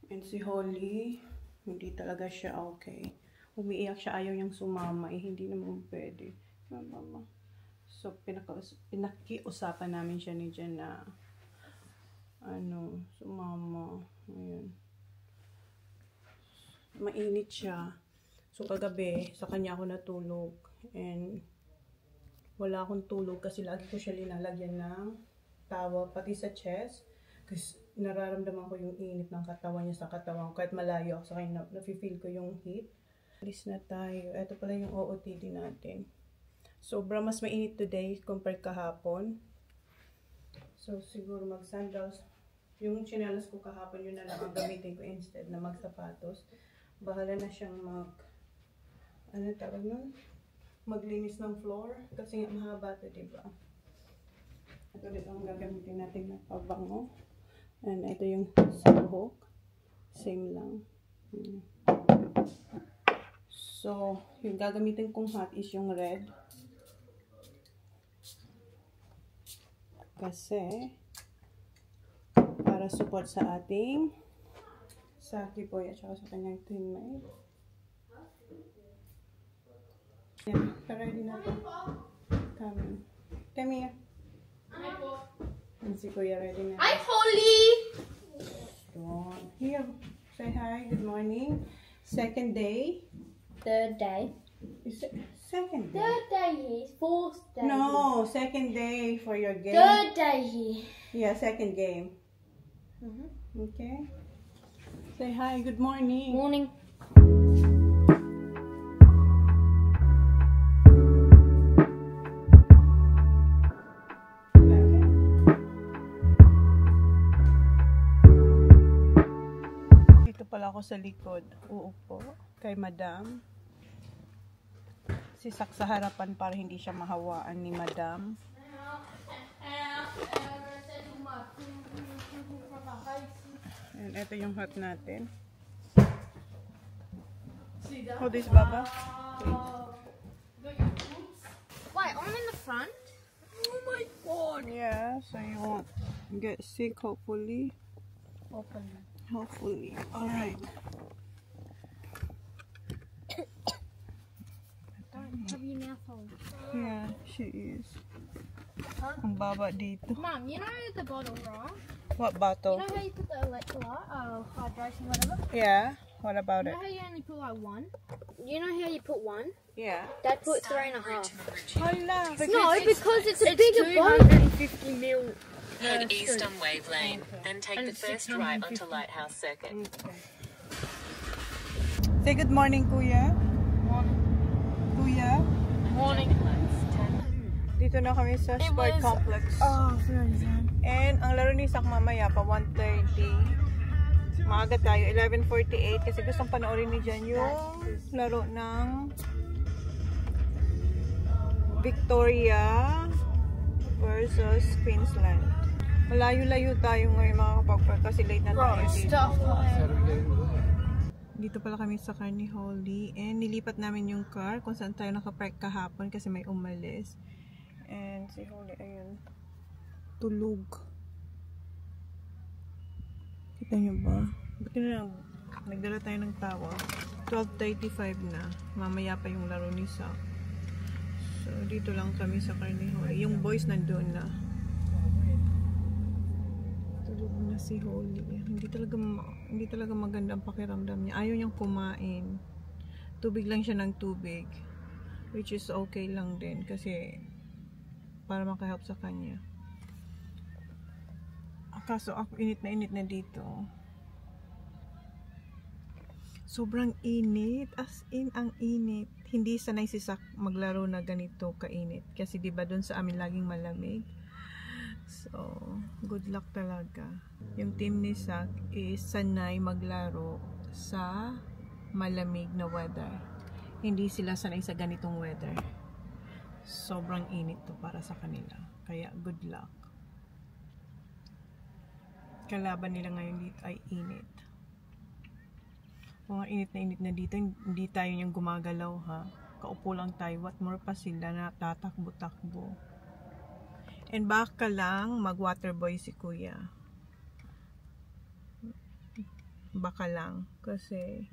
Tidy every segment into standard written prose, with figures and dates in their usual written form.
And si Holly, hindi talaga siya okay. Umiiyak siya, ayaw niyang sumama. Hindi naman pwede. Mama. So, pinakiusapan namin siya ni Jen na sumama. Ayan. Mainit siya. So, kagabi, sa kanya ako natulog. And, wala akong tulog kasi lagi ko siya linalagyan ng towel, pati sa chest. Kasi nararamdaman ko yung init ng katawan niya sa katawan. Kahit malayo ako sa kanya, nafe-feel ko yung heat. Alis na tayo. Ito pala yung OOTD natin. Sobra mas mainit today compared kahapon. So, siguro mag-sandals. Yung chinelas ko kahapon, yun na lang ang gamitin ko instead na magsapatos. Bahala na siyang maglinis ng floor. Kasi nga mahaba ito, diba? Ito dito ang gagamitin natin na pabango. And ito yung sahok. Same lang. So, yung gagamitin kong hot is yung red. Kasi, para support sa ating Saki boy at saka sa kanyang teammate. Yan. Ready na ito. Come here. Si Kuya ready na. Hi, Holly! Here, say hi. Good morning. Second day. Third day. Is it second day? Third day here. Fourth day. No, second day for your game. Third day here. Yeah, second game. Okay. Say hi. Good morning. Morning. Pala ako sa likod. Uupo kay Madam. Sisak sa harapan para hindi siya mahawaan ni Madam. And ito yung hot natin. Hold this, Baba. Wait, I'm in the front? Oh my god. Yeah, so you won't get sick, hopefully. Hopefully. Alright. Don't have your mouth on. Yeah, she is. Ang baba dito. Mum, you know the bottle, right? What bottle? You know how you put the electrolyte, hydration, whatever? Yeah. What about You it? know how you only put like one? You know how you put one? Yeah. Dad put 3.5. Hala. No, because it's a bigger bottle. 250 ml. Head east on Wave Lane, then take the first right onto Lighthouse Circuit. Okay. Say good morning, Kuya. Morning. Kuya. Morning. Dito na kami sa Sport Complex. Oh, very fun. And ang laro ni Sak mamaya pa 1:30. Maaga tayo, 11:48 kasi gustong panoorin ni Jan yung laro ng Victoria versus Queensland. Malayo-layo tayo ngayon mga kapagpag kasi late na tayo dito. Dito pala kami sa car ni Holly and nilipat namin yung car kung saan tayo nakapark kahapon kasi may umalis. And si Holly, ayun, tulog. Kita nyo ba? Buti na lang, nagdala tayo ng tawa. 12:35 na. Mamaya pa yung laro ni Sak. So, dito lang kami sa car ni Holly. Yung boys nandun na. Tulog na si Holly. Hindi talaga maganda ang pakiramdam niya. Ayaw niyang kumain. Tubig lang siya ng tubig. Which is okay lang din kasi para makahelp sa kanya. Kaso ako init na dito. Sobrang init. As in, ang init. Hindi sanay si Sak maglaro na ganito kainit. Kasi diba dun sa amin laging malamig. So, good luck talaga. Yung team ni Sak is sanay maglaro sa malamig na weather. Hindi sila sanay sa ganitong weather. Sobrang init to para sa kanila. Kaya good luck. Kalaban nila ngayon dito ay init. Mga init na dito, hindi tayo yung gumagalaw ha. Kaupo lang tayo. What more pa sila na tatakbo-takbo. And baka lang mag waterboy si Kuya. Baka lang. Kasi,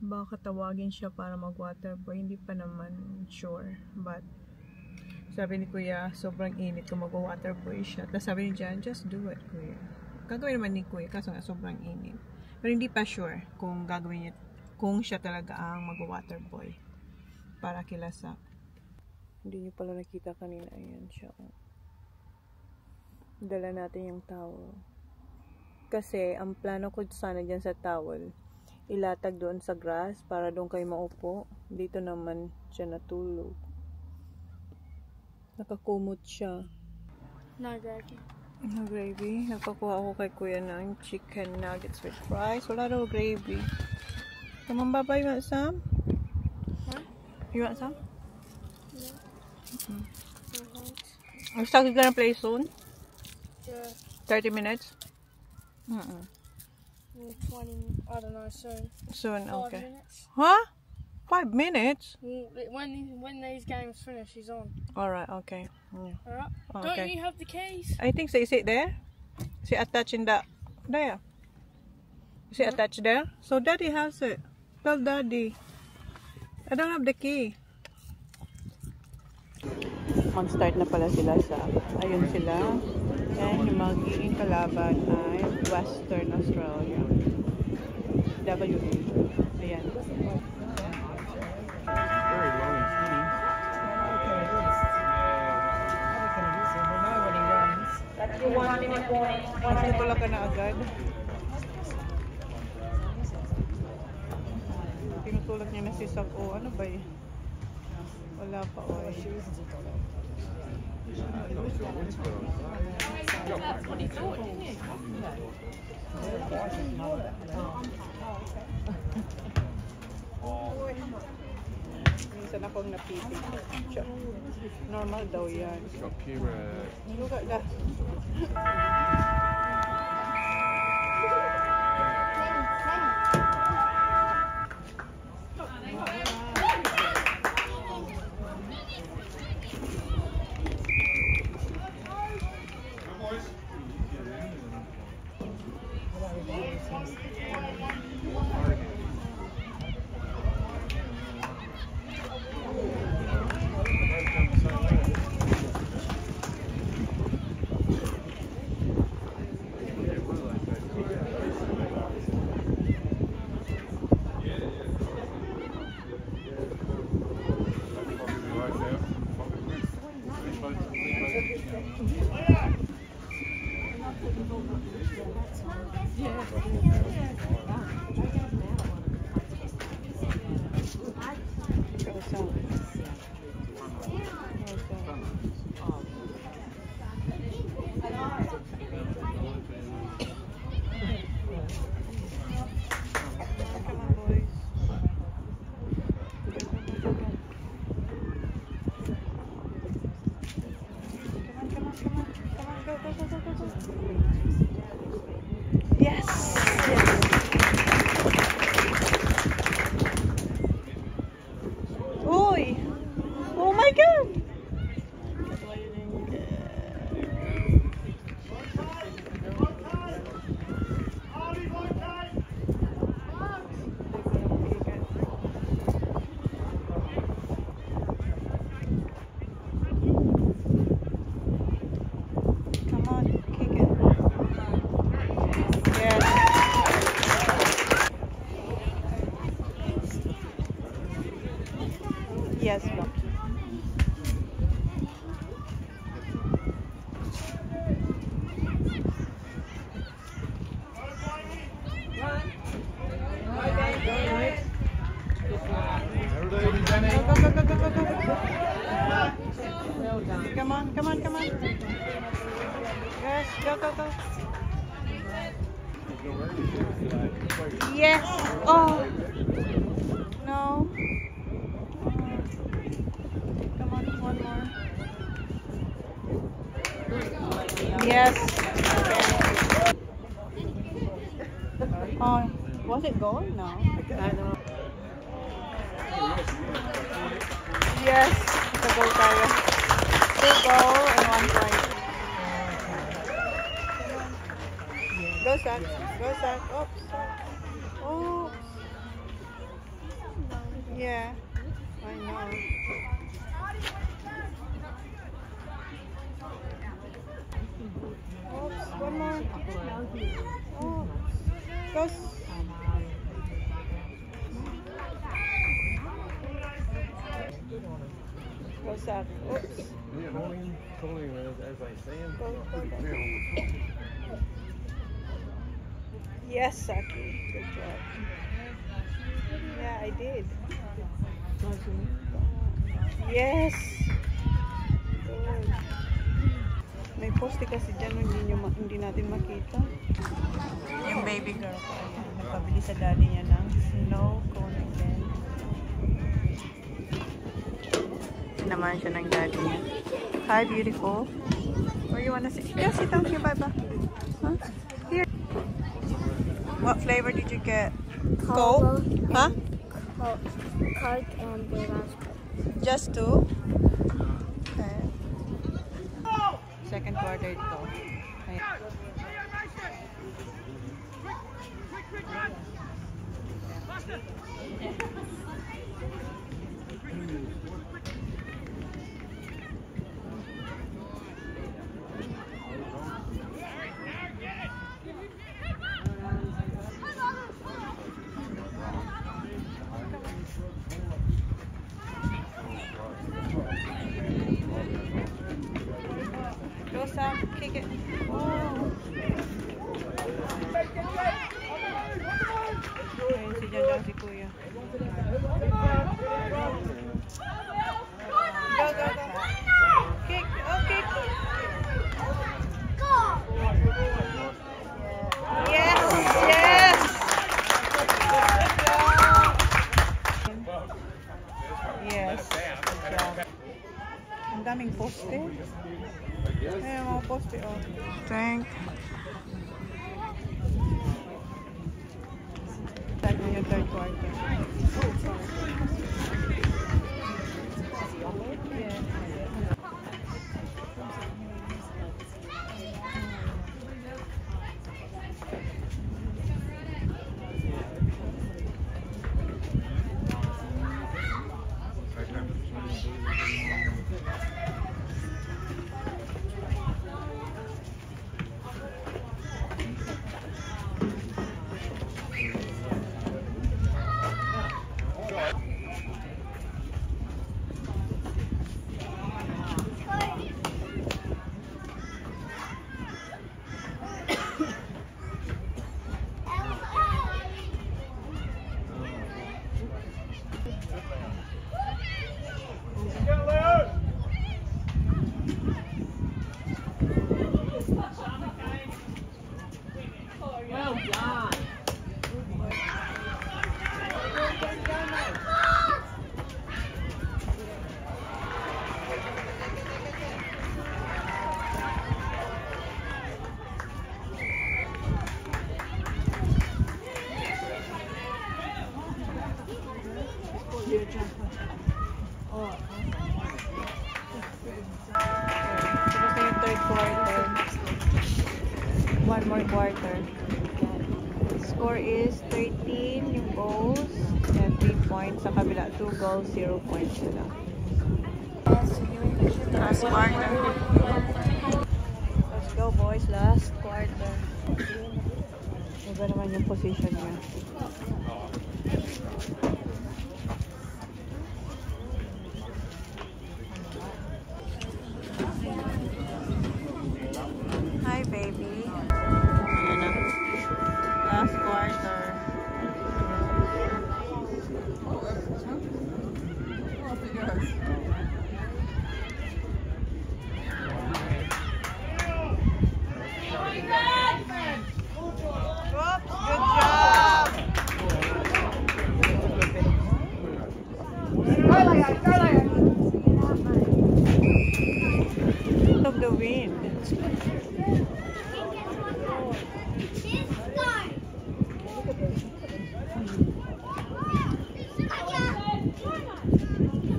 baka tawagin siya para mag-water boy. Hindi pa naman sure. But, sabi ni Kuya, sobrang init kung mag-water boy siya. Tapos sabi ni Jan, just do it, Kuya. Gagawin naman ni Kuya, kaso nga sobrang init. Pero hindi pa sure kung gagawin niya, kung siya talaga ang mag-water boy. Para kilasa. Hindi niyo pala nakita kanina. Ayan siya. Dala natin yung towel. Kasi, ang plano ko sana dyan sa towel, ilatag doon sa grass para doon kayo maupo. Dito naman siya natulog. Nakakumot siya. No gravy. No gravy. Nakakuha ako kay Kuya ng chicken nuggets with fries. Wala daw gravy. Come on, Baba, you want some? Huh? You want some? No. Are you gonna play soon? Yeah. 30 minutes? 20, I don't know, soon. Soon, 5 okay. minutes. Huh? 5 minutes? When these games finish, he's on. Alright, okay. Alright? Okay. Don't you have the keys? I think so. Is it there? Is it attached in that? There. Is it attached there? So Daddy has it. Tell Daddy. I don't have the key. Mag-start na pala sila sa, ayun sila. And yung magiging kalaban ay Western Australia. WA. Ayan. Very long and skinny. Mas natulak ka na agad. Tinutulak niya na si Sako. Ano ba yun? Wala pa o. Minsan akong napipig. Normal daw yan. Got pure. Look at that. Yes! Uy! Oh my God! Come on, kick it. Yes. Yes, go. Come on, come on, come on. Yes, go, go, go. Yes. Oh. No. Come on, one more. Yes. Okay. Oh, was it goal? No. I don't know. Yes. It's a goal tayo. 2 goal and 1 point. Go, Zach. Go, Zach. Oops. Oh. Yeah. I know. Oops, one more. Oh. Goes. Goes up. Oops. Yeah, totally as I say him. Go. Yes, Saki. Good job. Yeah, I did. Yes. Good. May poste kasi dyan, hindi natin makita. Yung baby girl ko, ayan. Nagpabili sa daddy niya ng snow cone again. Naman siya ng daddy niya. Hi, beautiful. Where you wanna sit? Yeah, sit down here, Baba. Huh? Here. What flavor did you get? Coke? Huh? Coke and the raspberry. Just two? Okay. Second quarter ito. Ayan. Go Sam, kick it. Oh. Ayun si Jan si Kuya. Go. Kick. Oh, kick. Yes. Yes. Good job. Ang daming poste. Ayan, mga poste, oh. Thank. Start na yung third quarter. Yeah. One more quarter. Score is 13 yung goals and 3 points. Sa kabila 2 goals, 0 points sila. Last quarter. Let's go boys, last quarter. Iba naman yung position niya. Hi baby. Ayan na. Last quarter. Oops, good job. Of the wind.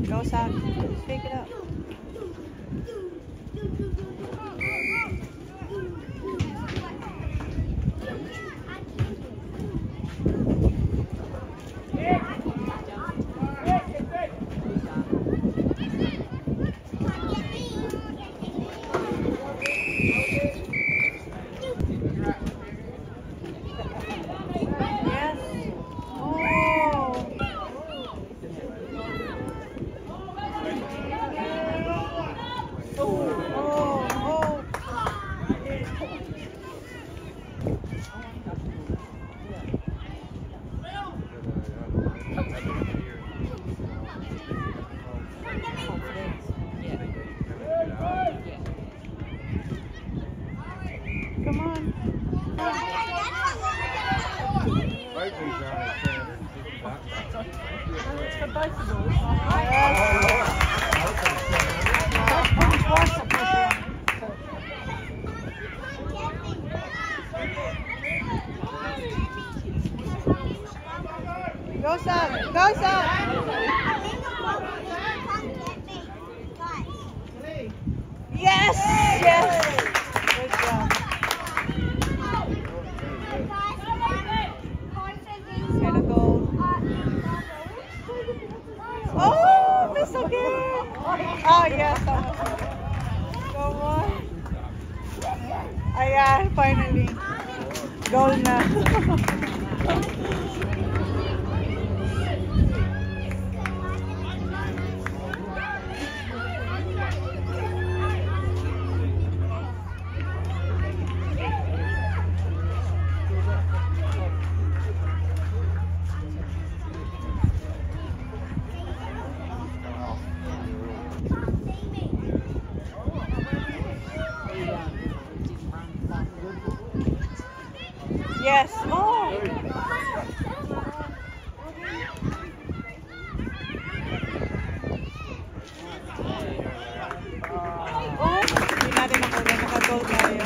Go Sam, pick it up. Go, son. Go, son. Yes! Yes! Good job. Gonna go. Oh, miss again. Oh, yes. Come on. Ayan, finally. Goal na. Yes. Oh. Hindi natin naka-goal tayo.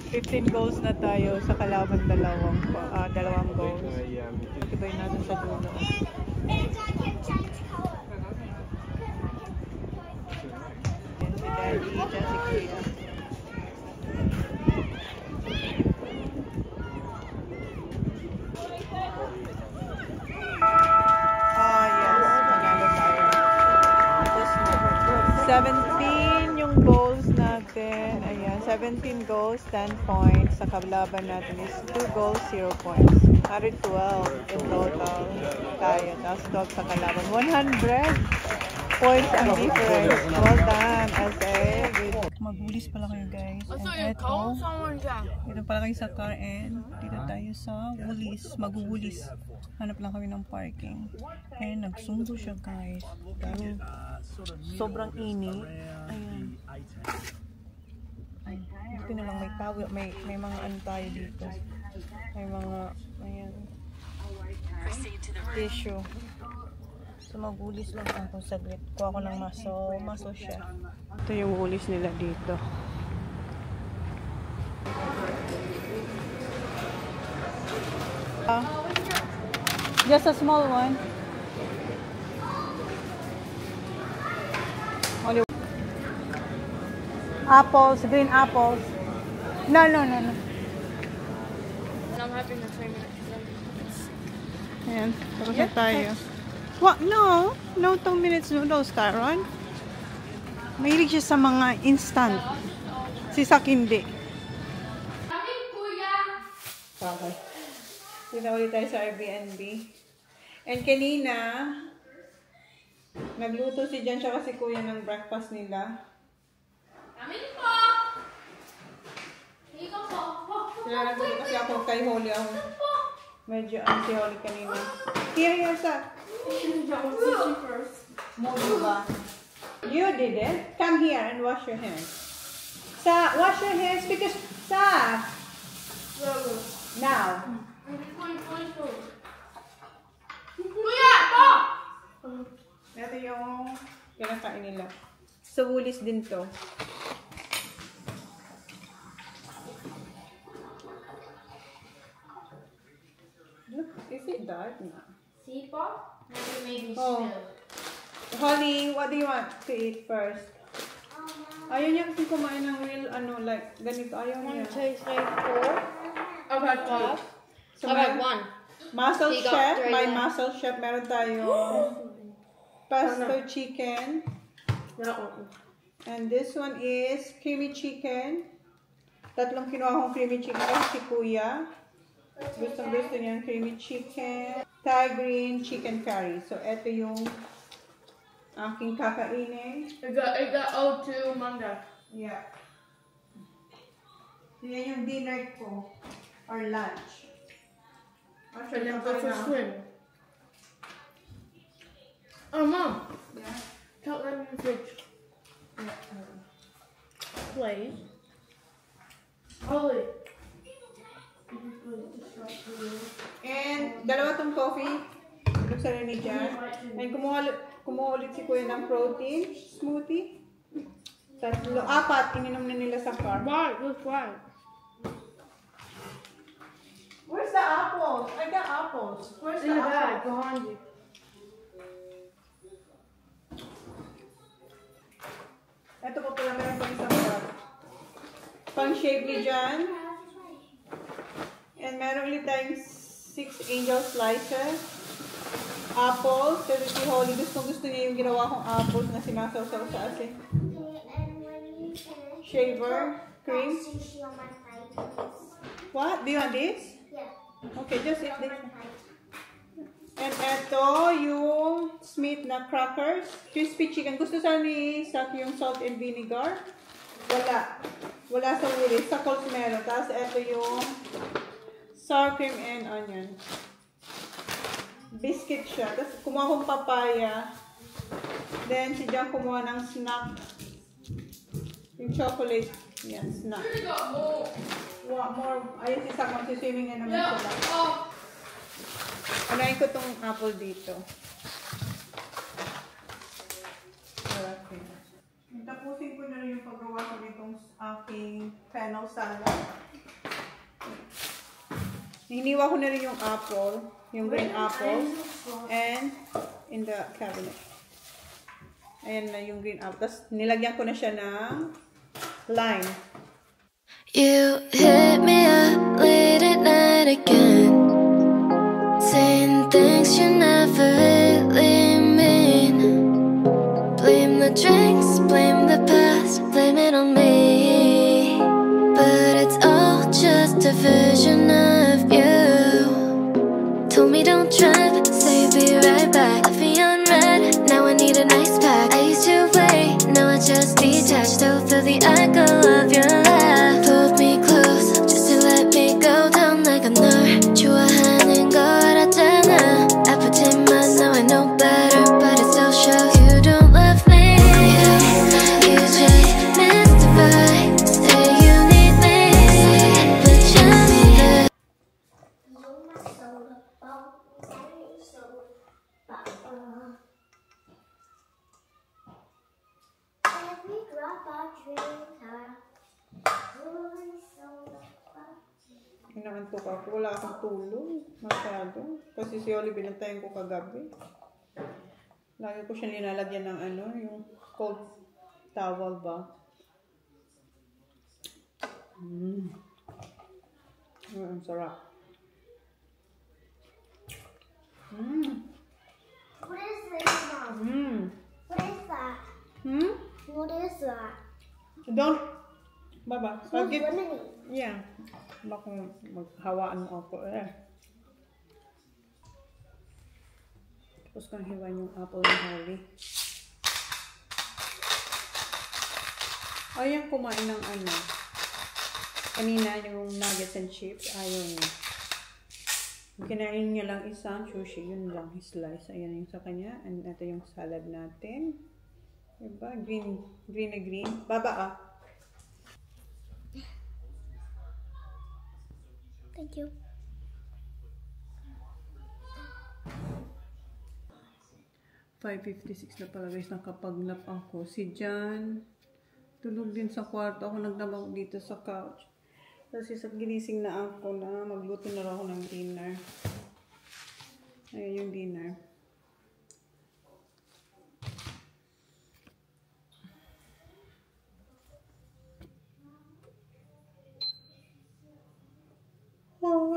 15 goals na tayo sa kalaban dalawang goals. Ibay natin sa dulo. Yan si Daddy, dyan si Kuya. Oh, yes. Magalo tayo. 17 yung goals natin. Ayan, 17 goals, 10 points. Sa kablaban natin is 2 goals, 0 points. 112 in total tayo. Tapos 12 sa kalaban. 100 points ang difference. Well done, SA. Magulis pala kayo, guys. And ito pala kayo sa car and dito tayo sa Woolies. Mag-Woolies. Hanap lang kami ng parking. And nagsundo siya, guys. Dahil sobrang init. Ayan. Buti na lang may towel. May mga ano tayo dito. May mga, ayan, tissue. So magulis lang ako saglit. Kuha ko ng muscle siya. Ito yung Woolies nila dito. Just a small one. Only apples, green apples. No. I'm having the 3 minutes. Ayan, tapos na tayo. What? No 2 minutes noodles, Tyron. Mahilig siya sa mga instant. Si Sak hindi. Okay. Dito ulit tayo sa Airbnb. And kanina, nagluto si Jan siya kasi Kuya ng breakfast nila. Sila nagluto kasi ako kay Holly. Medyo si Holly kanina. Here, Sak. Moody ba? You did it. Come here and wash your hands. Sa, wash your hands because Sa. Now. Ito yung kinakain nila. Sa Woolies din to. Look, is it dark now? Oh. Holly, what do you want to eat first? Ayaw niya kasi kumain ng real, like, ganito. Ayaw niya. Tastes like 4. I've had 5. So, I've had 1. Muscle So you got chef, 3 may now. muscle chef. Meron tayo pesto chicken. And this one is creamy chicken. Tatlong kinuha kong creamy chicken kasi si Kuya. Gusto niya yung creamy chicken. Thai green chicken curry. So, ito yung aking kakainin. I got O2 manga. Yeah. So, yan yung dinner ko. Or lunch. And then go for swim. Oh, Mom. Yeah. Count them in the fridge. Please. Ollie. And, dalawa tong coffee. almusal ni Jan. And kumuha ulit si Kuya ng protein smoothie. Tatlo, 4, ininom na nila sa car. Why? Just why? Where's the apples? I got apples. Where's the apples? behind you. Ito po pala meron pang isang car. Pang-shave ni Jan. And meron ulit tayong 6 angel slices. Apples. Kasi si Holly gusto niya yung ginawa kong apples na sinasawsaw sa asin. Shaver. Cream. What? Do you want this? Yeah. Okay, just eat this. And ito yung Smith na crackers. Crispy chicken. Gusto sana ni Sak yung salt and vinegar. Wala. Wala sa Woolies. Sa Coles meron. Tapos ito yung sour cream and onion. Biscuit siya. Tapos kumuha kong papaya. Then si Jan kumuha ng snack. Yung chocolate. Yan, snack. More. Ayun si Sak magsiswimming na naman sila. Unahin ko tong apple dito. Okay. Tapusin ko na rin yung paggawa ko nitong aking fennel salad. Hiniwa ko na rin yung apple, yung green apple, and in the cabinet. Ayan na yung green apple. Tapos nilagyan ko na siya ng lime. You hit me up late at night again, saying things you never really mean. Blame the drinks, blame the past, blame it on me. But it's all just a vision of you. Told me don't trip, say you'll be right back. Left me on red, now I need a nice pack. I used to wait, now I just detach. Still feel the echo of your laugh. Pulled me close, just to let me go down like a nerve. 좋아하는 걸 알았잖아. 아프지만 now I know better, but it still shows you don't love me. You just mystify, say you need me, but just the Every drop I drink, Inaantok ako. Wala akong tulog. Masyado. Kasi si Oli binantayan ko kagabi. Lagi ko siya nilalagyan ng ano, yung cold towel ba. Ang sarap. What is this, Mom? What is that? What is that? Don't. Baba. Who's Bakit? lemonade? Yeah. Baka maghawaan mo ako eh. Tapos kang hiwain yung apple ni Holly. Ayaw kumain ng ano. Kanina yung nuggets and chips. Ayaw niya. Kinain niya lang isang sushi. Yun lang his slice. Ayan yung sa kanya. And ito yung salad natin. Diba? Green na green. Baba ah. Thank you. $5.56 na pala guys, nakapaglap ako. Si Jan, tulog din sa kwarto. Ako nagdamag dito sa couch. Kasi sa ginising na ako na magluto na ako ng dinner. Ayan yung dinner.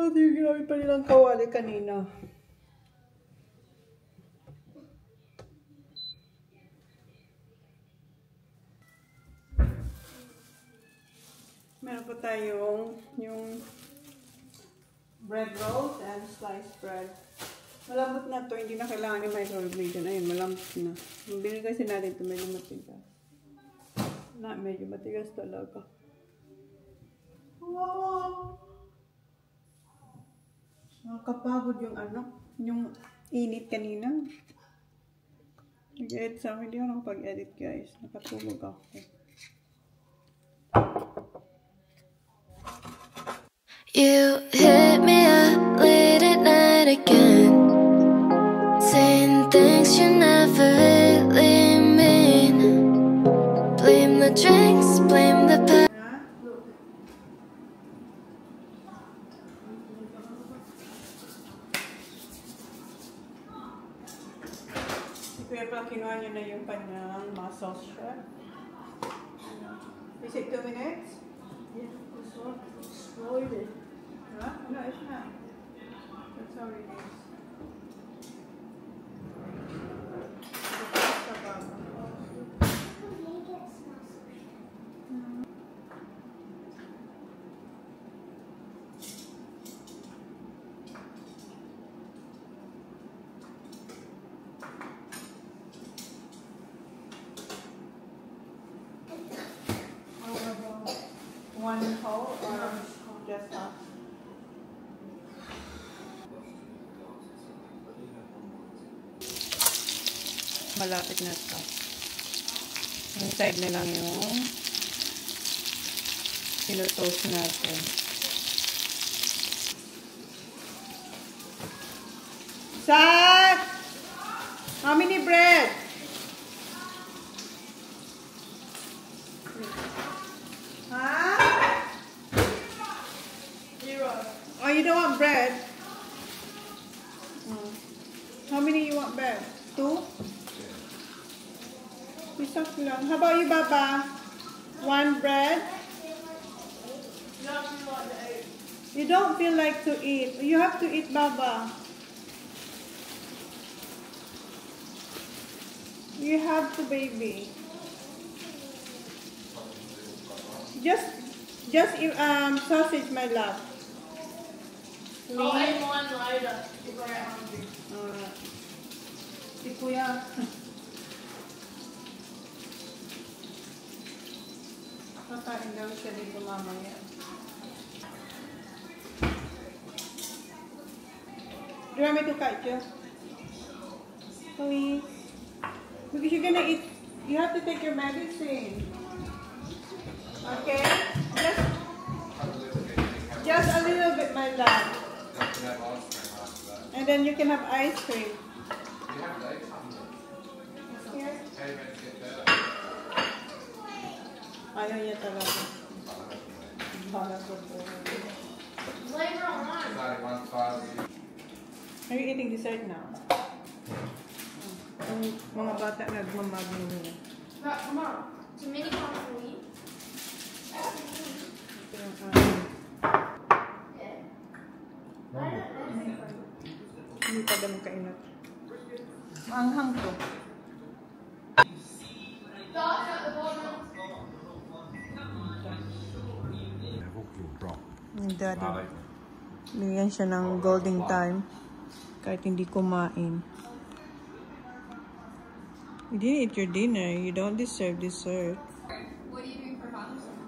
Ito yung ginamit pa nilang kawali kanina. Meron pa tayong yung bread rolls and sliced bread. Malambot na to, hindi na kailangan ni microwave dyan. Ayun, malambot na. Mabili kasi natin ito, medyo matigas. Medyo matigas talaga. Wow! Nakakapagod yung ano, yung init kanina. Nag-edit sa akin, hindi ako nakapag-edit guys. Nakatulog ako. You hit me up late at night again, Kailangan niya na yung kanyang muscle shot. Is it 2 minutes? Yeah, this one. Slowly. Huh? No, it's not. That's how it is. One whole or just half? Malapit na ito. Inside na lang yung sinutoast natin. Sat! How many bread? Oh, you don't want bread? How many you want bread? 2? Isa lang. How about you, Baba? 1 bread? You don't feel like to eat. You have to eat, Baba. You have to, baby. Just sausage, my love. I'll eat one later if I get hungry. Si Kuya. Kakain daw siya dito mamaya. Do you want me to cut you? Please. Because you're gonna eat, you have to take your medicine. Okay? Just a little bit, my love. And then you can have ice cream. Here. Ayaw niya talaga. Later on. Are you eating dessert now? Ang mga bata nagmamagin niya. Come on. It's a mini complete. Hindi pa ganun kainat. Maanghang to. Daddy. Bigyan siya ng golden time. Kahit hindi kumain. You didn't eat your dinner. You don't deserve dessert. What are you doing for Father's Day?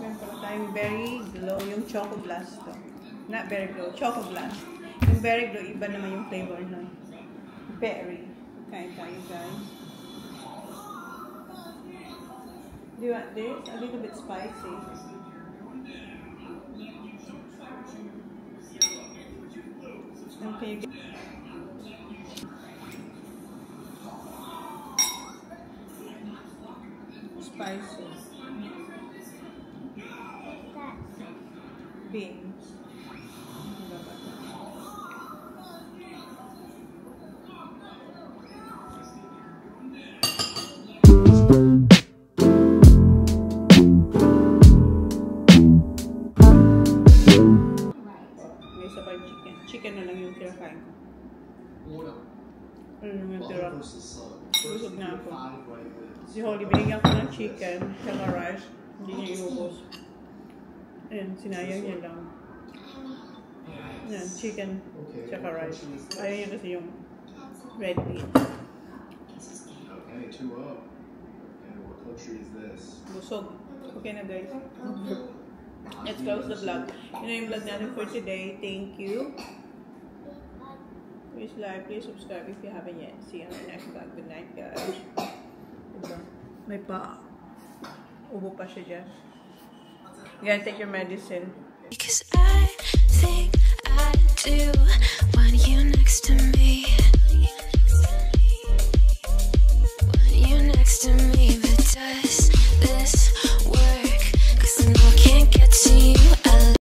Meron pala tayong Berry Glow, yung Choco Blast to. Not Berry Glow, Choco Blast. Yung Berry Glow, iba naman yung flavor nun. Berry. Kain tayo, guys. Do you want this? A little bit spicy. Okay. Spicy. Beans. May isa pa yung chicken. Chicken na lang yung kinakain ko. Ano yung tira? Busog na ako. Si Holly, binigyan ko ng chicken, saka rice. Hindi niya iubos. Ayan, sinayang niya lang. Ayan, chicken, saka rice. Ayaw niya kasi yung red bean. Okay, 2 up. And what country is this? Busog. Okay na, guys. Let's close the vlog. Yun na yung vlog natin for today. Thank you. Please like, please subscribe if you haven't yet. See you on the next vlog. Good night, guys. Diba? May ubo pa siya dyan. You gotta take your medicine. Because I think I do want you next to me.